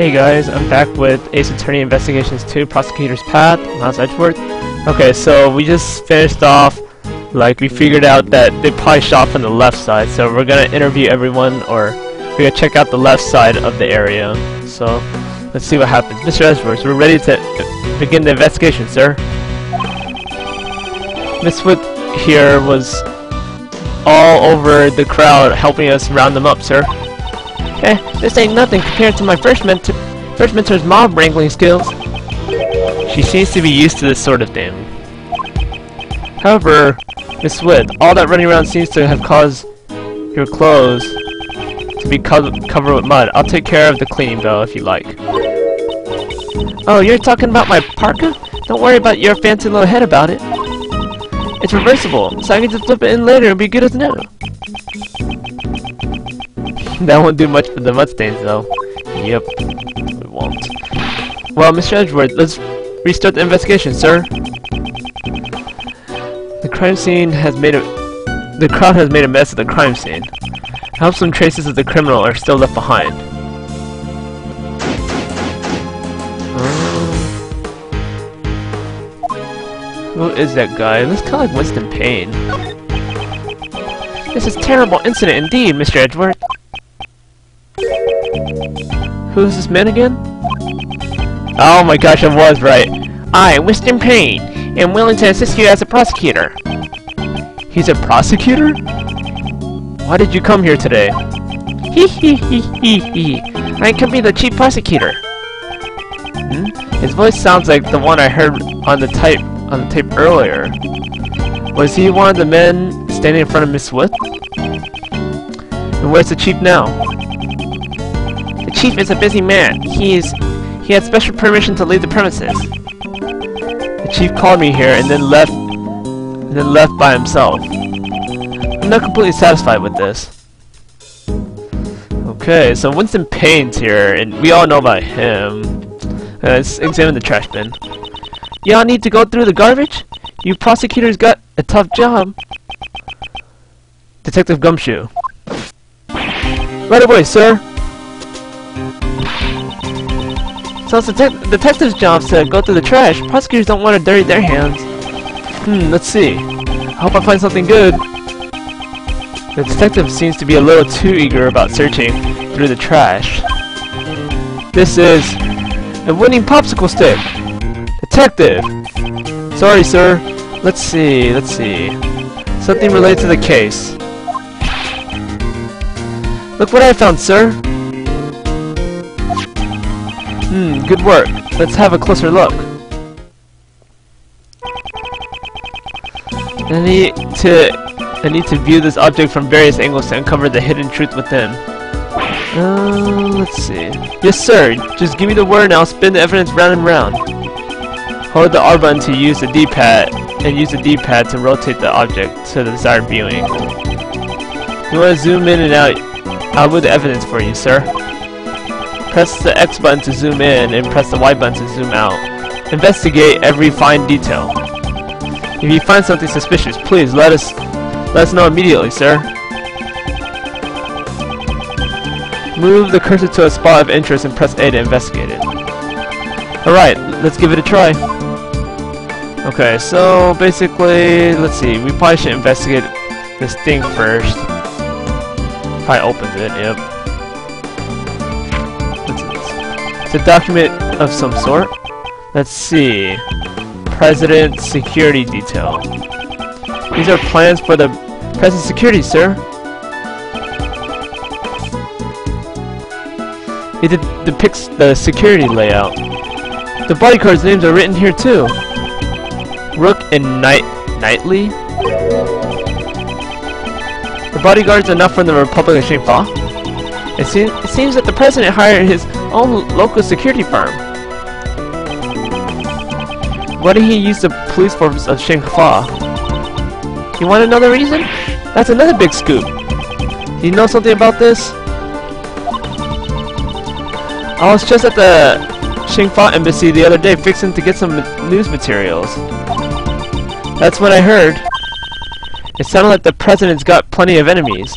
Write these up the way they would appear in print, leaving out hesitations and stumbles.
Hey guys, I'm back with Ace Attorney Investigations 2, Prosecutor's Path, Miles Edgeworth. Okay, so we just finished off, we figured out that they probably shot from the left side, so we're gonna interview everyone, or we're gonna check out the left side of the area. So, let's see what happens. Mr. Edgeworth, we're ready to begin the investigation, sir. Miss Wood here was all over the crowd helping us round them up, sir. This ain't nothing compared to my first mentor's mob wrangling skills. She seems to be used to this sort of thing. However, Miss Wood, all that running around seems to have caused your clothes to be covered with mud. I'll take care of the cleaning though, if you like. Oh, you're talking about my parka? Don't worry about your fancy little head about it. It's reversible, so I can just flip it in later and be good as new. That won't do much for the mud stains, though. Yep, it won't. Well, Mr. Edgeworth, let's restart the investigation, sir. The crime scene has made the crowd has made a mess of the crime scene. I hope some traces of the criminal are still left behind. Who is that guy? It looks kind of like Winston Payne. This is a terrible incident indeed, Mr. Edgeworth. Who is this man again? Oh my gosh, I was right. I, Winston Payne, am willing to assist you as a prosecutor. He's a prosecutor? Why did you come here today? Hee hee hee hee hee. I can be the chief prosecutor. His voice sounds like the one I heard on the tape earlier. Was he one of the men standing in front of Miss Wood? And where's the chief now? The chief is a busy man. He had special permission to leave the premises. The chief called me here and then left by himself. I'm not completely satisfied with this. Okay, so Winston Payne's here, and we all know about him. Let's examine the trash bin. Y'all need to go through the garbage? You prosecutors got a tough job. Detective Gumshoe. Right away, sir. So it's the detective's job to go through the trash. Prosecutors don't want to dirty their hands. Let's see. I hope I find something good. The detective seems to be a little too eager about searching through the trash. This is a winning popsicle stick. Detective! Sorry, sir. Let's see. Something related to the case. Look what I found, sir. Good work. Let's have a closer look. I need to view this object from various angles to uncover the hidden truth within. Let's see. Yes, sir. Just give me the word and I'll spin the evidence round and round. Hold the R button to use the D-pad, and use the D-pad to rotate the object to the desired viewing. You want to zoom in and out? I'll move the evidence for you, sir. Press the X button to zoom in, and press the Y button to zoom out. Investigate every fine detail. If you find something suspicious, please let us know immediately, sir. Move the cursor to a spot of interest and press A to investigate it. Alright, let's give it a try. Okay, so basically, let's see, we probably should investigate this thing first. Probably opens it, yep. What's this? It's a document of some sort. Let's see. President Security Detail. These are plans for the President's security, sir. It depicts the security layout. The bodyguards' names are written here too. Rook and Knightley. The bodyguards are not from the Republic of Shangfa. It seems that the president hired his own local security firm. Why did he use the police force of Shangfa? You want another reason? That's another big scoop. Do you know something about this? I was just at the Shangfa embassy the other day fixing to get some news materials. That's what I heard. It sounded like the president's got plenty of enemies.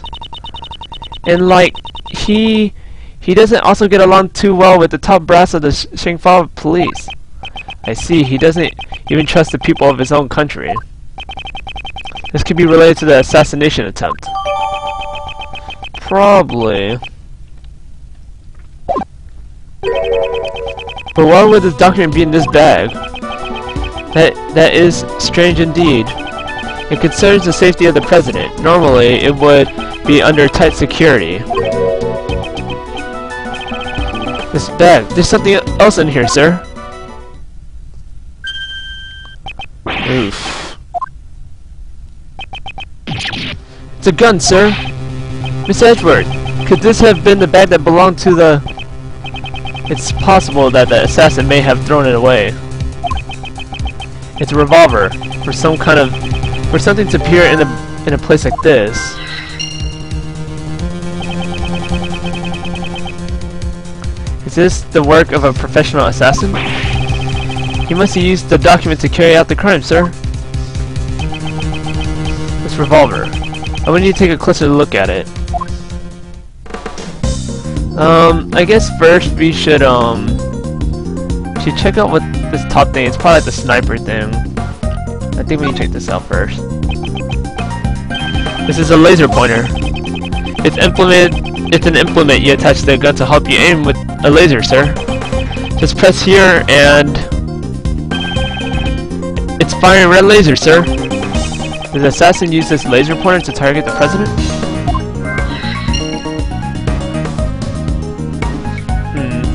And he He doesn't also get along too well with the top brass of the Shingfa police. I see, he doesn't even trust the people of his own country. This could be related to the assassination attempt. Probably. But why would this document be in this bag? That is strange indeed. It concerns the safety of the president. Normally, it would be under tight security. This bag. There's something else in here, sir. Oof. It's a gun, sir. Miss Edward, could this have been the bag that belonged to the... It's possible that the assassin may have thrown it away. It's a revolver for some kind of... for something to appear in a place like this. Is this the work of a professional assassin? He must have used the document to carry out the crime, sir. This revolver. I want you to take a closer look at it. I guess first we should check out what this top thing is. Probably like the sniper thing. I think we need to check this out first. This is a laser pointer. It's an implement you attach to the gun to help you aim with a laser, sir. Just press here and it's firing red laser, sir. Does the assassin use this laser pointer to target the president?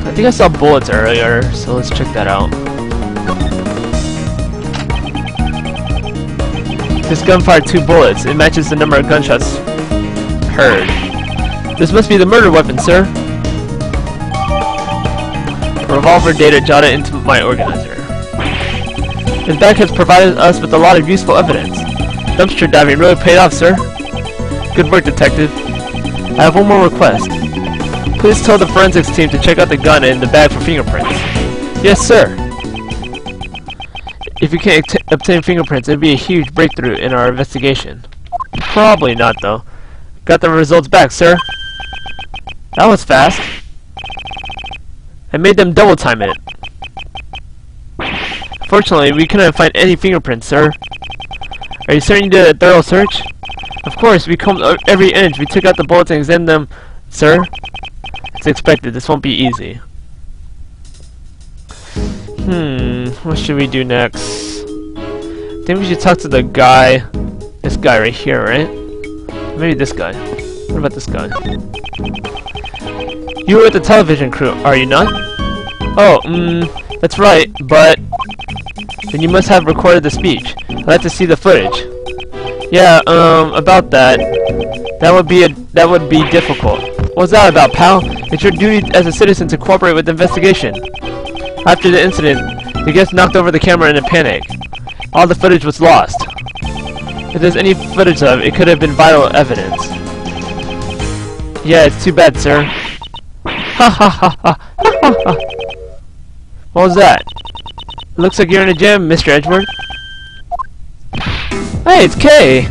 I think I saw bullets earlier, so let's check that out. This gun fired 2 bullets. It matches the number of gunshots heard. This must be the murder weapon, sir. Revolver data jotted into my organizer. This bag has provided us with a lot of useful evidence. Dumpster diving really paid off, sir. Good work, detective. I have one more request. Please tell the forensics team to check out the gun and the bag for fingerprints. Yes, sir. If you can't obtain fingerprints, it'd be a huge breakthrough in our investigation. Probably not, though. Got the results back, sir. That was fast. I made them double time it. Fortunately, we couldn't find any fingerprints, sir. Are you certain you did a thorough search? Of course, we combed every inch. We took out the bullets and examined them, sir. It's expected. This won't be easy. What should we do next? I think we should talk to the guy. This guy right here, right? Maybe this guy. What about this guy? You were with the television crew, are you not? Oh, that's right, but... Then you must have recorded the speech. I'd like to see the footage. Yeah, about that. That would be difficult. What's that about, pal? It's your duty as a citizen to cooperate with the investigation. After the incident, the guest knocked over the camera in a panic. All the footage was lost. If there's any footage of it, it could have been vital evidence. Yeah, it's too bad, sir. Ha ha ha ha ha ha. What was that? Looks like you're in a jam, Mr. Edgeworth. Hey, it's Kay!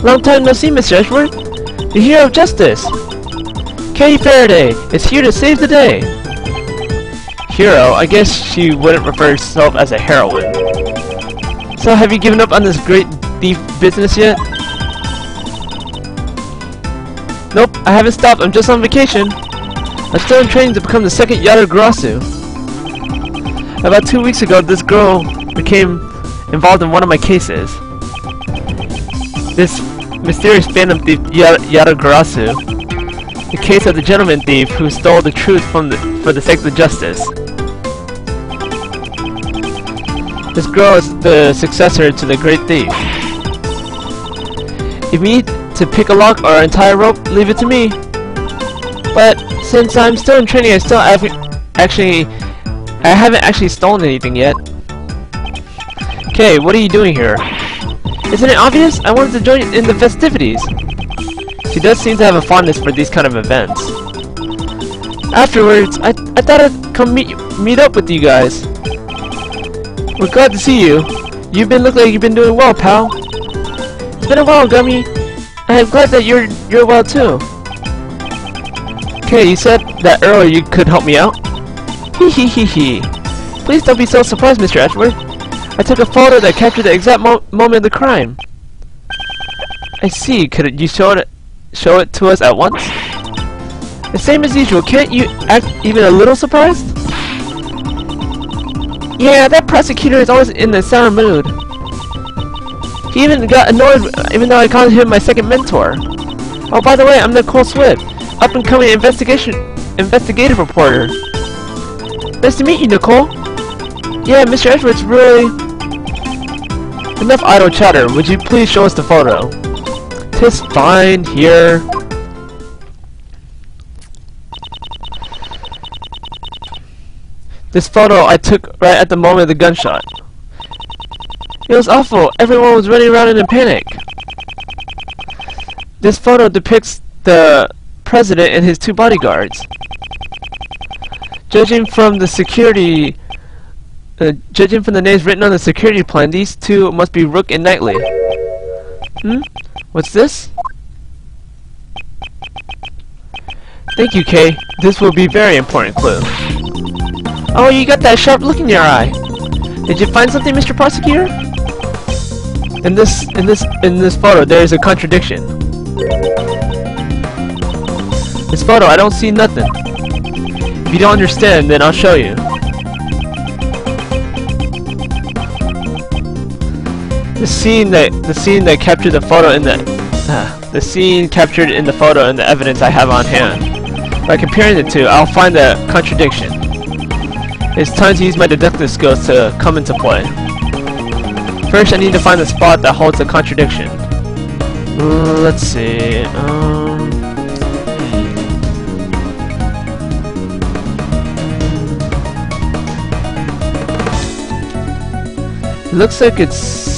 Long time no see, Mr. Edgeworth. The hero of justice. Kay Faraday is here to save the day. Hero? I guess she wouldn't refer to herself as a heroine. So have you given up on this great thief business yet? Nope, I haven't stopped. I'm just on vacation. I'm still in training to become the second Yatagarasu. About 2 weeks ago, this girl became involved in one of my cases. This mysterious phantom thief, Yatagarasu. The case of the gentleman thief who stole the truth for the sake of justice. This girl is the successor to the great thief. If you need to pick a lock or untie a rope, leave it to me. But since I'm still in training, I haven't actually stolen anything yet. Okay, what are you doing here? Isn't it obvious? I wanted to join in the festivities. She does seem to have a fondness for these kind of events. Afterwards, I thought I'd come meet up with you guys. We're glad to see you. You've been looking like you've been doing well, pal. It's been a while, Gummy. I'm glad that you're well too. Okay, you said that earlier you could help me out. Hee hee hee hee. Please don't be so surprised, Mr. Edgeworth. I took a photo that captured the exact moment of the crime. I see. Could you show it to us at once? The same as usual. Can't you act even a little surprised? Yeah, that prosecutor is always in a sour mood. He even got annoyed even though I called him my second mentor. Oh, by the way, I'm Nicole Swift, up-and-coming investigative reporter. Nice to meet you, Nicole. Yeah, Mr. Edgeworth's really... Enough idle chatter. Would you please show us the photo? 'Tis fine, here. This photo I took right at the moment of the gunshot. It was awful. Everyone was running around in a panic. This photo depicts the president and his two bodyguards. Judging from the names written on the security plan, these two must be Rook and Knightley. What's this? Thank you, Kay. This will be a very important clue. Oh, you got that sharp look in your eye. Did you find something, Mr. Prosecutor? In this photo, there is a contradiction. This photo, I don't see nothing. If you don't understand, then I'll show you. The scene that captured the photo in the scene captured in the photo and the evidence I have on hand. By comparing the two, I'll find the contradiction. It's time to use my deductive skills to come into play. First, I need to find the spot that holds the contradiction. Let's see. Looks like it's...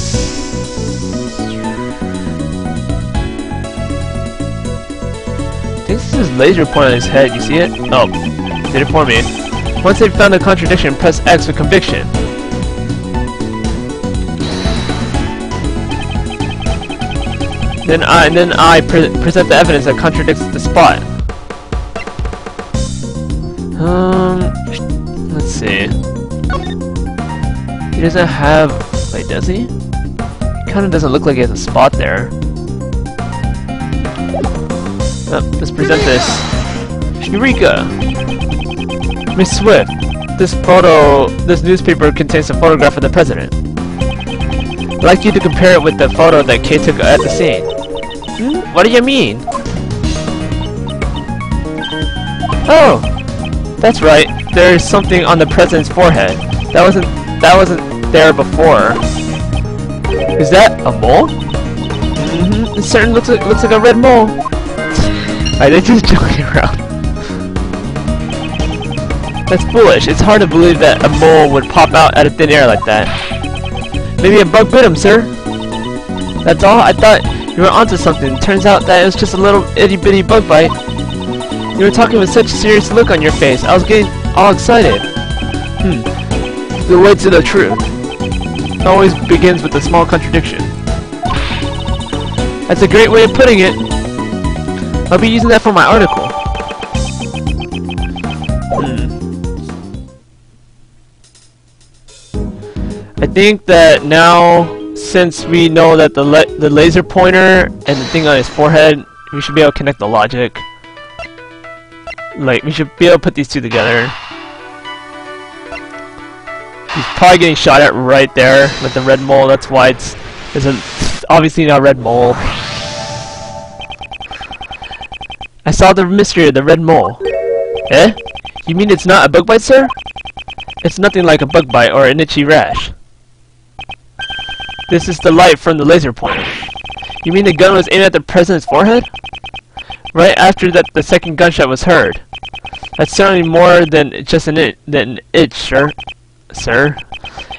I think this is laser point on his head. You see it? Oh, did it for me. Once they've found the contradiction, press X for conviction. Then I present the evidence that contradicts the spot. Let's see. He doesn't have... Wait, does he? Kinda doesn't look like he has a spot there. Let's present this. Eureka! Miss Swift, this newspaper contains a photograph of the president. I'd like you to compare it with the photo that Kay took at the scene. What do you mean? Oh! That's right. There's something on the president's forehead. That wasn't there before. Is that a mole? It certainly looks like a red mole. They're just joking around. That's foolish. It's hard to believe that a mole would pop out out of thin air like that. Maybe a bug bit him, sir. That's all? I thought you were onto something. Turns out that it was just a little itty-bitty bug bite. You were talking with such a serious look on your face. I was getting all excited. The way to the truth always begins with a small contradiction. That's a great way of putting it. I'll be using that for my article. I think that now, since we know that the laser pointer and the thing on his forehead, we should be able to connect the logic. Like, we should be able to put these two together. He's probably getting shot at right there with the red mole. That's why it's obviously not a red mole. I saw the mystery of the red mole. Eh? You mean it's not a bug bite, sir? It's nothing like a bug bite or an itchy rash. This is the light from the laser pointer. You mean the gun was aimed at the president's forehead? Right after that, the second gunshot was heard. That's certainly more than just an itch, sir.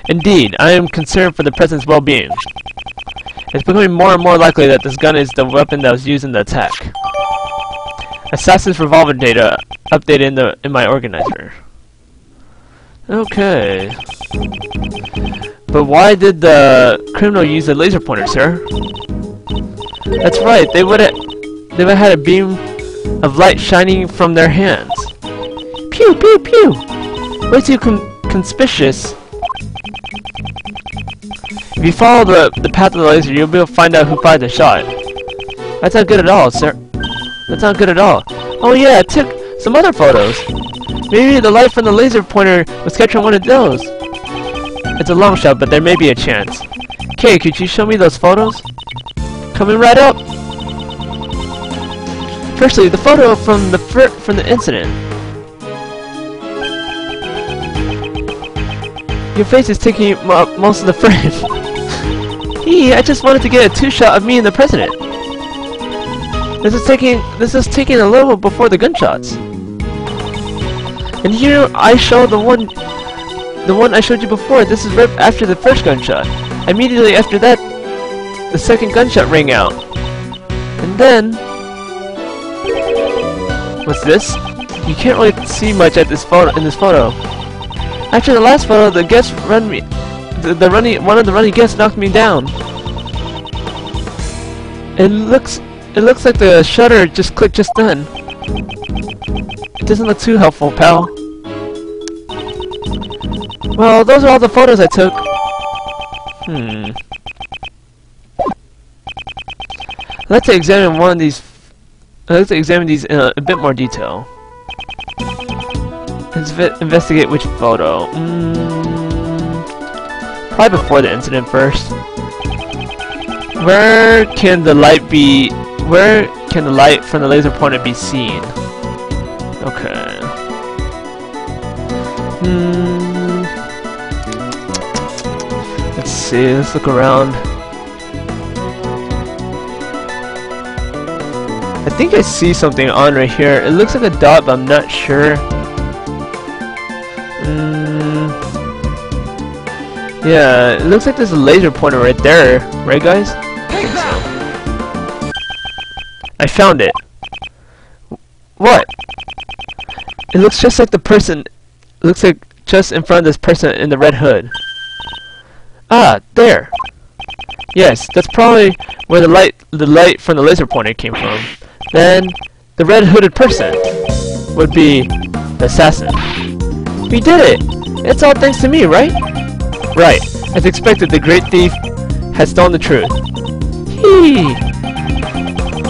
Indeed, I am concerned for the president's well-being. It's becoming more and more likely that this gun is the weapon that was used in the attack. Assassin's revolver data updated in my organizer. Okay. But why did the criminal use a laser pointer, sir? That's right, they would have had a beam of light shining from their hands. Pew, pew, pew! Way too conspicuous. If you follow the path of the laser, you'll be able to find out who fired the shot. That's not good at all, sir. That's not good at all. Oh yeah, I took some other photos. Maybe the light from the laser pointer was capturing one of those. It's a long shot, but there may be a chance. Kay, could you show me those photos? Coming right up. Firstly, the photo from the incident. Your face is taking up most of the frame. I just wanted to get a two-shot of me and the president. This is taking a little before the gunshots. And here I show the one I showed you before. This is right after the first gunshot. Immediately after that, the second gunshot rang out. And then, what's this? You can't really see much at this photo in this photo. After the last photo, the guest run me. One of the running guests knocked me down. It looks like the shutter just clicked just then. It doesn't look too helpful, pal. Well, those are all the photos I took. Let's examine one of these. Let's examine these in a bit more detail. Let's investigate which photo. Probably before the incident first. Where can the light from the laser pointer be seen? Okay. Let's see, let's look around. I think I see something on right here. It looks like a dot, but I'm not sure. Yeah, it looks like there's a laser pointer right there. Right, guys? I found it. What? It looks just like the person. It looks like just in front of this person in the red hood. Ah, there. Yes, that's probably where the light from the laser pointer came from. Then the red hooded person would be the assassin. We did it! It's all thanks to me, right? Right. As expected, the great thief has stolen the truth. Hee!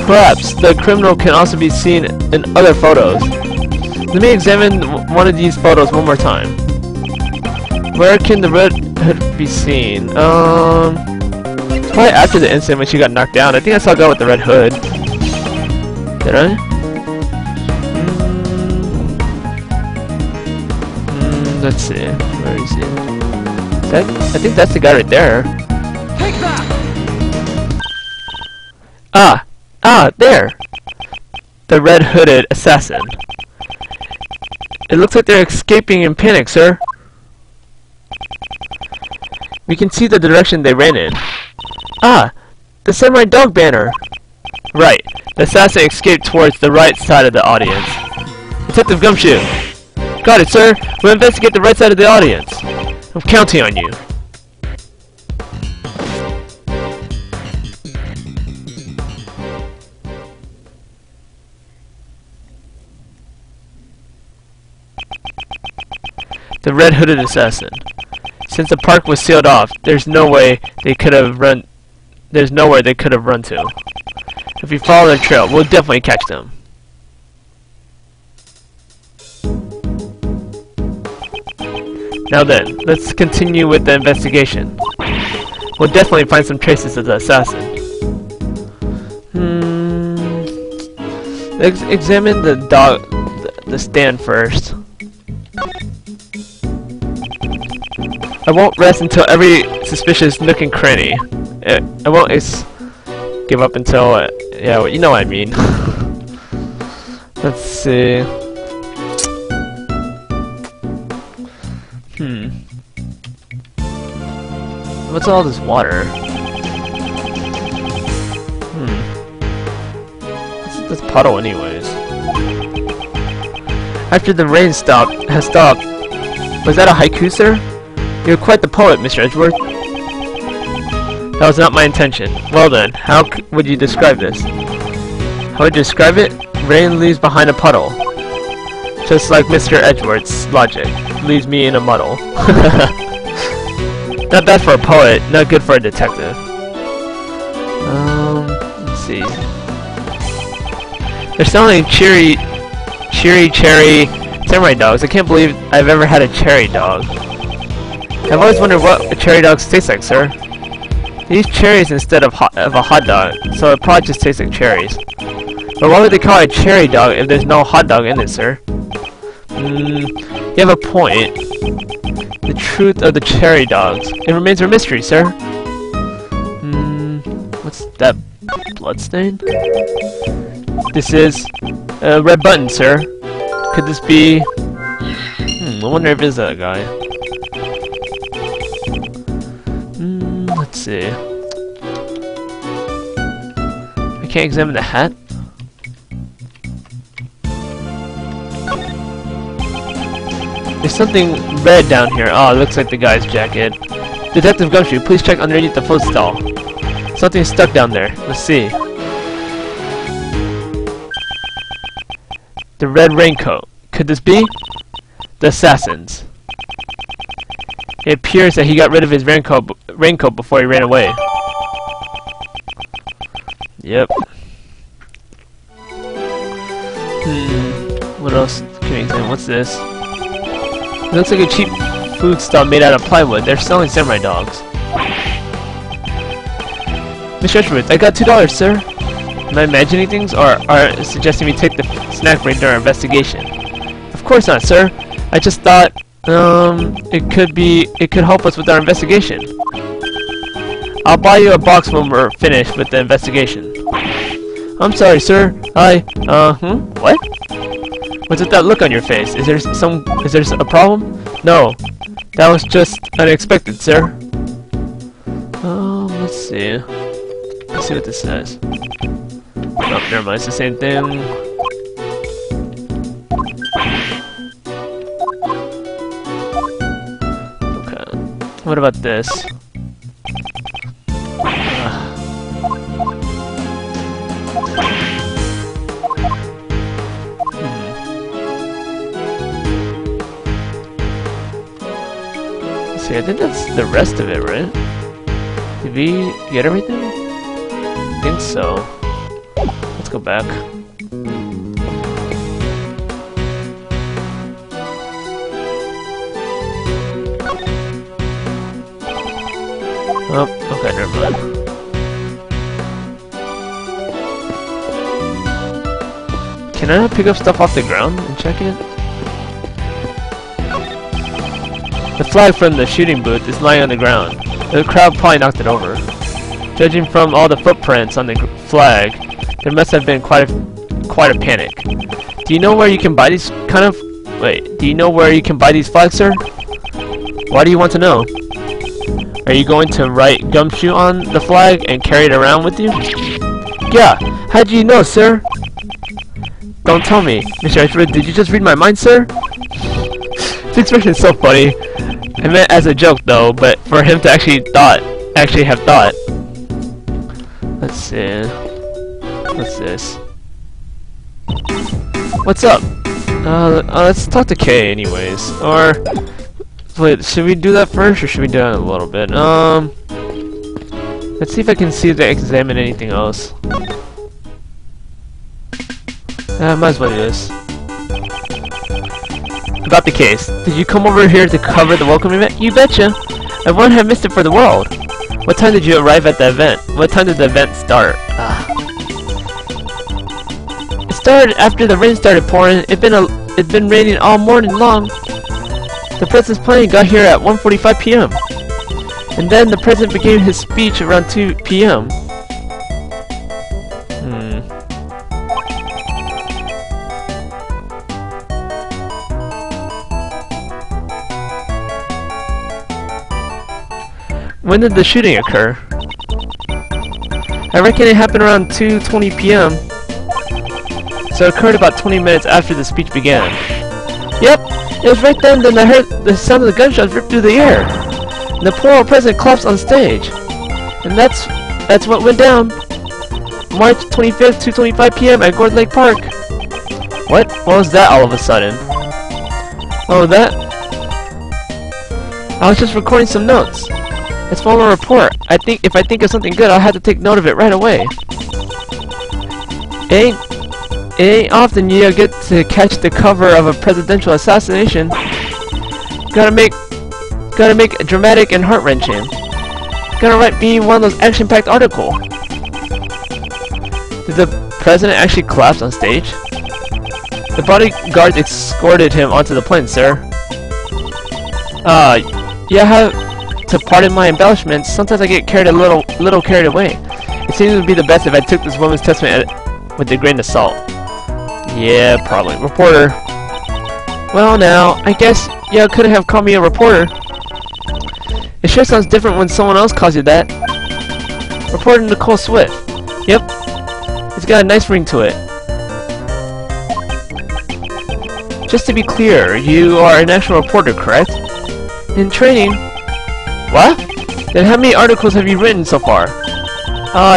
Perhaps the criminal can also be seen in other photos. Let me examine one of these photos one more time. Where can the red hood be seen? Probably after the incident when she got knocked down. I think I saw a guy with the red hood. Did I? Let's see. Where is he? I think that's the guy right there. Take that! There! The red hooded assassin. It looks like they're escaping in panic, sir. We can see the direction they ran in. The Samurai Dog banner! Right. The assassin escaped towards the right side of the audience. Detective Gumshoe! Got it, sir! We'll investigate the right side of the audience. I'm counting on you. The red hooded assassin. Since the park was sealed off, there's nowhere they could have run to. If we follow their trail, we'll definitely catch them. Now then, let's continue with the investigation. We'll definitely find some traces of the assassin. Let's examine the stand first. I won't rest until every suspicious nook and cranny. I won't give up until, yeah, you know what I mean. Let's see. What's all this water? What's this puddle anyways? After the rain has stopped, Was that a haiku, sir? You're quite the poet, Mr. Edgeworth. That was not my intention. Well then, how would you describe this? How would you describe it? Rain leaves behind a puddle. Just like Mr. Edgeworth's logic. Leaves me in a muddle. Not bad for a poet, not good for a detective. Let's see. They're selling cherry samurai dogs. I can't believe I've ever had a cherry dog. I've always wondered what cherry dogs taste like, sir. They use cherries instead of a hot dog, so it probably just tastes like cherries. But why would they call it a cherry dog if there's no hot dog in it, sir? You have a point. The truth of the cherry dogs. It remains a mystery, sir. What's that blood stain? This is a red button, sir. Could this be... I wonder if it's that guy. Let's see. I can't examine the hat? There's something red down here. Oh, it looks like the guy's jacket. Detective Gumshoe, please check underneath the foot stall. Something's stuck down there. Let's see. The red raincoat. Could this be? The assassins. It appears that he got rid of his raincoat before he ran away. Yep. What else can we examine? What's this? It looks like a cheap food stall made out of plywood. They're selling samurai dogs. Mr. Edgeworth, I got $2, sir. Am I imagining things, or are suggesting we take the snack break during our investigation? Of course not, sir. I just thought, it could help us with our investigation. I'll buy you a box when we're finished with the investigation. I'm sorry, sir. What? What's with that look on your face? Is there a problem? No. That was just unexpected, sir. Let's see. Let's see what this says. Oh, never mind, it's the same thing. Okay. What about this? See, I think that's the rest of it, right? Did we get everything? I think so. Let's go back. Oh, okay, never mind. Can I not pick up stuff off the ground and check it? The flag from the shooting booth is lying on the ground. The crowd probably knocked it over. Judging from all the footprints on the flag, there must have been quite a panic. Do you know where you can buy these do you know where you can buy these flags, sir? Why do you want to know? Are you going to write Gumshoe on the flag and carry it around with you? Yeah, how do you know, sir? Don't tell me. Mr. Edgeworth, did you just read my mind, sir? This expression is so funny. I meant as a joke though, but for him to actually have thought. Let's see. What's this? What's up? Let's talk to Kay anyways. Or wait, should we do that first or should we do that in a little bit? Let's see if I can see if they examine anything else. Might as well do this. About the case. Did you come over here to cover the welcome event? You betcha! I wouldn't have missed it for the world! What time did you arrive at the event? What time did the event start? It started after the rain started pouring. It'd been raining all morning long. The president's plane got here at 1:45 p.m. And then the president began his speech around 2 p.m. When did the shooting occur? I reckon it happened around 2:20 p.m. So it occurred about 20 minutes after the speech began. Yep, It was right then that I heard the sound of the gunshots rip through the air. And the poor president collapsed on stage. And that's what went down. March 25th, 2:25 p.m. at Gord Lake Park. What? What was that all of a sudden? Oh, that? I was just recording some notes. It's from a report. If I think of something good, I'll have to take note of it right away. It ain't often you get to catch the cover of a presidential assassination. Gotta make it dramatic and heart-wrenching. Gotta write me one of those action-packed articles. Did the president actually collapse on stage? The bodyguards escorted him onto the plane, sir. You have to pardon my embellishments. Sometimes I get a little carried away. It seems it would be the best if I took this woman's testament with a grain of salt. Yeah, probably. Reporter. Well, now, I guess you could have called me a reporter. It sure sounds different when someone else calls you that. Reporter Nicole Swift. Yep. It's got a nice ring to it. Just to be clear, you are an actual reporter, correct? In training. What? Then how many articles have you written so far?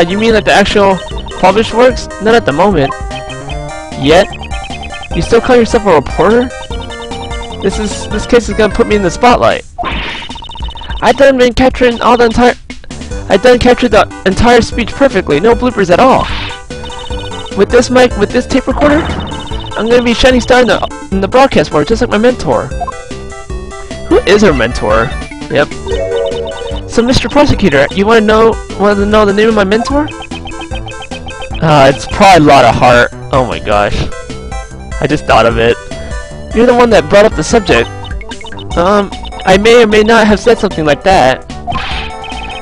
You mean like the actual published works? Not at the moment. Yet? You still call yourself a reporter? This case is gonna put me in the spotlight. I done captured the entire speech perfectly, no bloopers at all. With this mic, with this tape recorder, I'm gonna be a shining star in the broadcast world, just like my mentor. Who is her mentor? Yep. So, Mr. Prosecutor, you want to know the name of my mentor? It's probably Lotta Hart. Oh my gosh. I just thought of it. You're the one that brought up the subject. I may or may not have said something like that.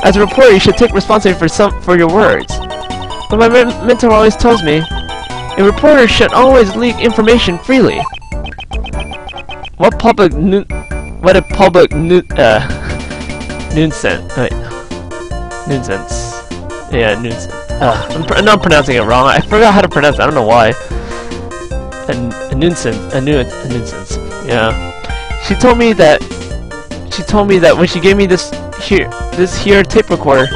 As a reporter, you should take responsibility for your words. But my mentor always tells me, a reporter should always leak information freely. What public nuisance? Yeah, nuisance. I'm pronouncing it wrong. I forgot how to pronounce it. I don't know why. A nuisance. Yeah. She told me that when she gave me this here tape recorder,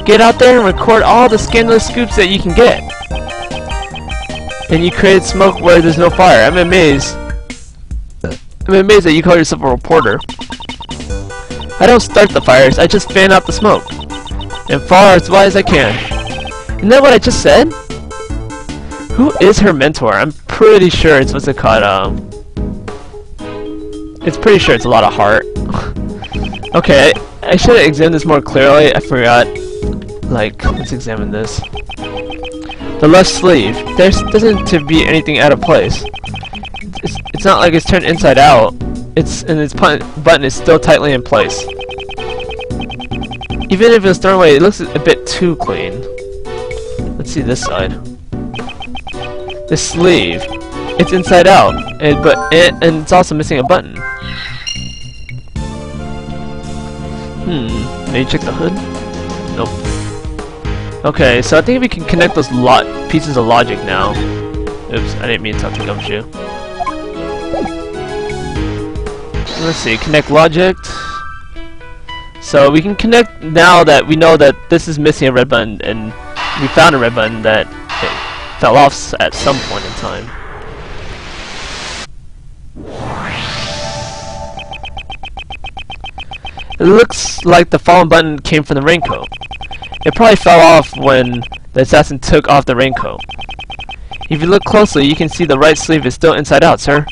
get out there and record all the scandalous scoops that you can get. And you created smoke where there's no fire. I'm amazed that you call yourself a reporter. I don't start the fires, I just fan out the smoke. And far as wide as I can. Isn't that what I just said? Who is her mentor? I'm pretty sure it's what's it called, it's pretty sure it's Lotta Hart. Okay, I should have examined this more clearly. I forgot. Like, let's examine this. The left sleeve. There doesn't to be anything out of place. It's not like it's turned inside out. Its button is still tightly in place. Even if it's thrown away, it looks a bit too clean. Let's see this side. The sleeve. It's inside out, and it's also missing a button. Maybe check the hood? Nope. Okay, so I think we can connect those pieces of logic now. Oops, I didn't mean to touch the gumshoe. Let's see, connect logic. So we can connect now that we know that this is missing a red button, and we found a red button that it fell off at some point in time. It looks like the fallen button came from the raincoat. It probably fell off when the assassin took off the raincoat. If you look closely, you can see the right sleeve is still inside out, sir.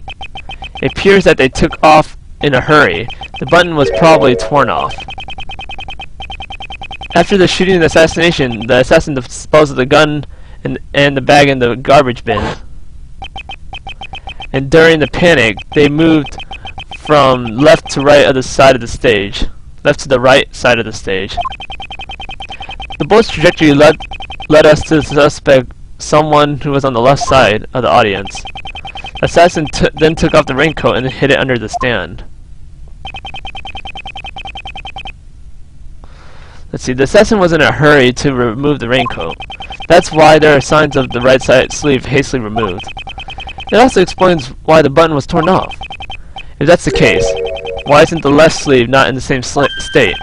It appears that they took off in a hurry. The button was probably torn off. After the shooting and assassination, the assassin disposed of the gun and the bag in the garbage bin. And during the panic, they moved from left to right of the side of the stage. Left to the right side of the stage. The bullet's trajectory led us to suspect someone who was on the left side of the audience. The assassin then took off the raincoat and hid it under the stand. Let's see, the assassin was in a hurry to remove the raincoat. That's why there are signs of the right side sleeve hastily removed. It also explains why the button was torn off. If that's the case, why isn't the left sleeve not in the same state?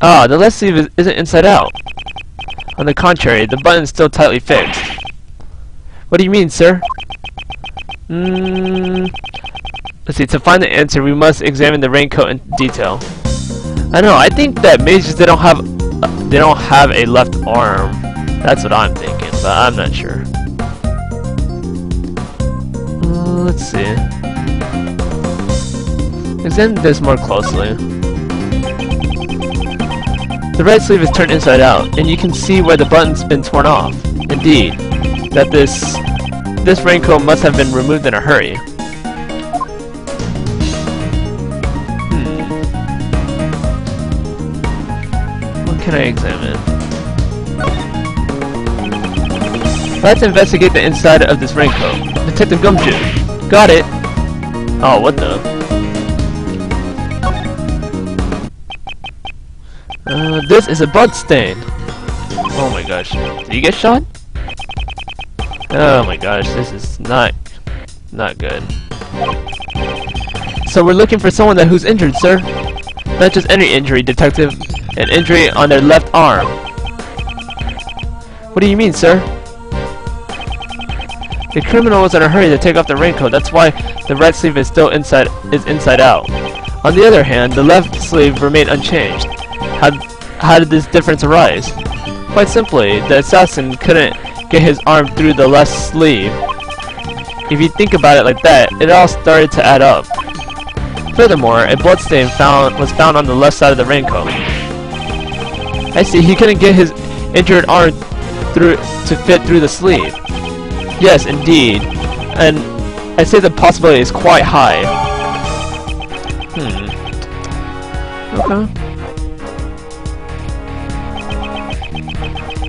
Ah, the left sleeve isn't inside out. On the contrary, the button is still tightly fixed. What do you mean, sir? Let's see, to find the answer, we must examine the raincoat in detail. I don't know, I think that mages, they don't have a left arm. That's what I'm thinking, but I'm not sure. Let's see. Examine this more closely. The right sleeve is turned inside out, and you can see where the button's been torn off. Indeed, that this raincoat must have been removed in a hurry. What can I examine? Let's investigate the inside of this raincoat. Detective Gumshoe. Got it. Oh, what the? This is a blood stain. Oh my gosh. Did you get shot? Oh my gosh, this is not good. So we're looking for someone who's injured, sir. Not just any injury, detective. An injury on their left arm. What do you mean, sir? The criminal was in a hurry to take off the raincoat. That's why the right sleeve is still inside out. On the other hand, the left sleeve remained unchanged. How did this difference arise? Quite simply, the assassin couldn't get his arm through the left sleeve. If you think about it like that, it all started to add up. Furthermore, a bloodstain was found on the left side of the raincoat. I see, he couldn't get his injured arm to fit through the sleeve. Yes, indeed. And I say the possibility is quite high. Okay.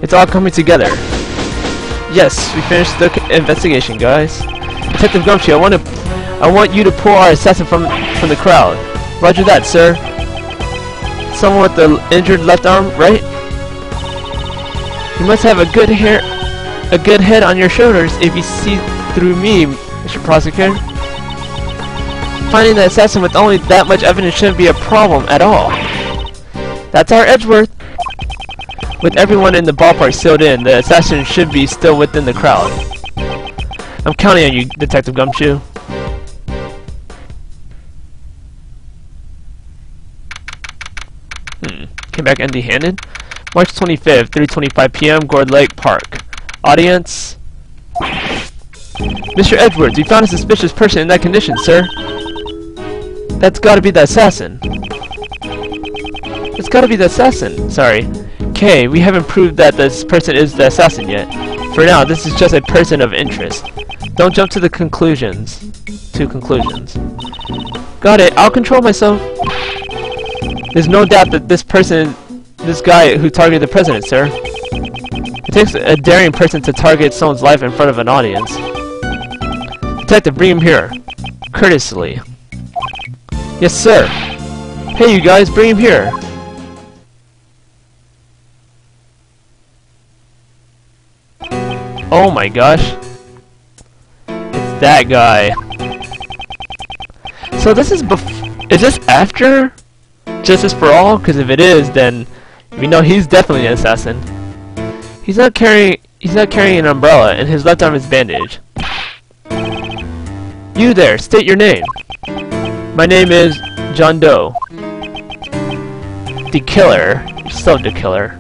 It's all coming together. Yes, we finished the investigation, guys. Detective Gumshoe, I want you to pull our assassin from the crowd. Roger that, sir. Someone with the injured left arm, right? You must have a good head on your shoulders if you see through me, Mr. Prosecutor. Finding the assassin with only that much evidence shouldn't be a problem at all. That's our Edgeworth. With everyone in the ballpark sealed in, the assassin should be still within the crowd. I'm counting on you, Detective Gumshoe. Came back empty-handed. March 25th, 3:25 p.m., Gourd Lake Park. Audience. Mr. Edwards, we found a suspicious person in that condition, sir. That's gotta be the assassin. It's gotta be the assassin. Sorry. Kay, we haven't proved that this person is the assassin yet. For now, this is just a person of interest. Don't jump to conclusions. Got it. I'll control myself. There's no doubt that this guy who targeted the president, sir. It takes a daring person to target someone's life in front of an audience. Detective, bring him here. Courteously. Yes, sir. Hey, you guys, bring him here. Oh my gosh. It's that guy. So this is this after Justice for All? Because if it is, then we know he's definitely an assassin. He's not carrying an umbrella, and his left arm is bandaged. You there, state your name. My name is John Doe. The killer. Still the killer.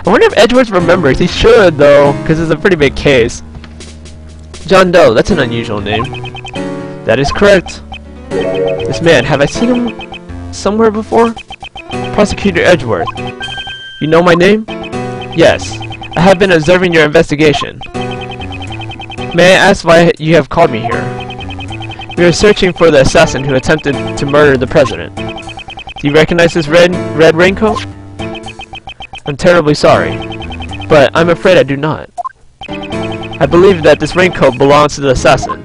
I wonder if Edwards remembers. He should, though, because it's a pretty big case. John Doe, that's an unusual name. That is correct. This man, have I seen him somewhere before? Prosecutor Edgeworth. You know my name? Yes. I have been observing your investigation. May I ask why you have called me here? We are searching for the assassin who attempted to murder the president. Do you recognize this red raincoat? I'm terribly sorry, but I'm afraid I do not. I believe that this raincoat belongs to the assassin.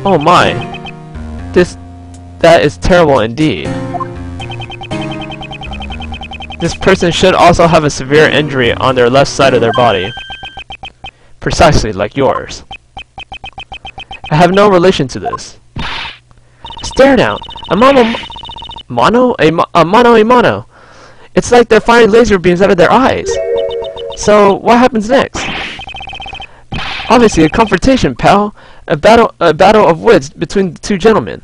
Oh my. That is terrible indeed. This person should also have a severe injury on their left side of their body. Precisely like yours. I have no relation to this. Stare down. A mono. It's like they're firing laser beams out of their eyes. So what happens next? Obviously a confrontation, pal. A battle of wits between the two gentlemen.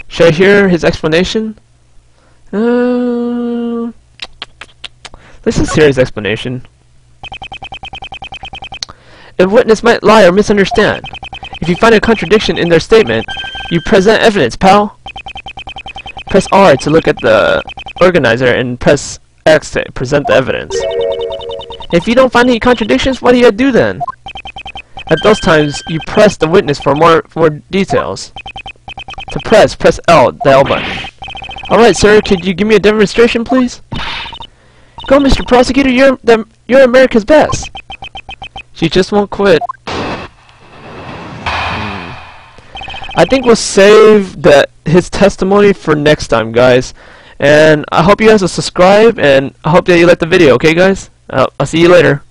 Should I hear his explanation? Let's just hear his explanation. A witness might lie or misunderstand. If you find a contradiction in their statement, you present evidence, pal. Press R to look at the organizer and press X to present the evidence. If you don't find any contradictions, what do you do then? At those times, you press the witness for more details. To press L, the L button. Alright, sir, could you give me a demonstration, please? Go, Mr. Prosecutor, you're America's best. She just won't quit. I think we'll save his testimony for next time, guys. And I hope you guys will subscribe, and I hope that you like the video, okay, guys? I'll see you later.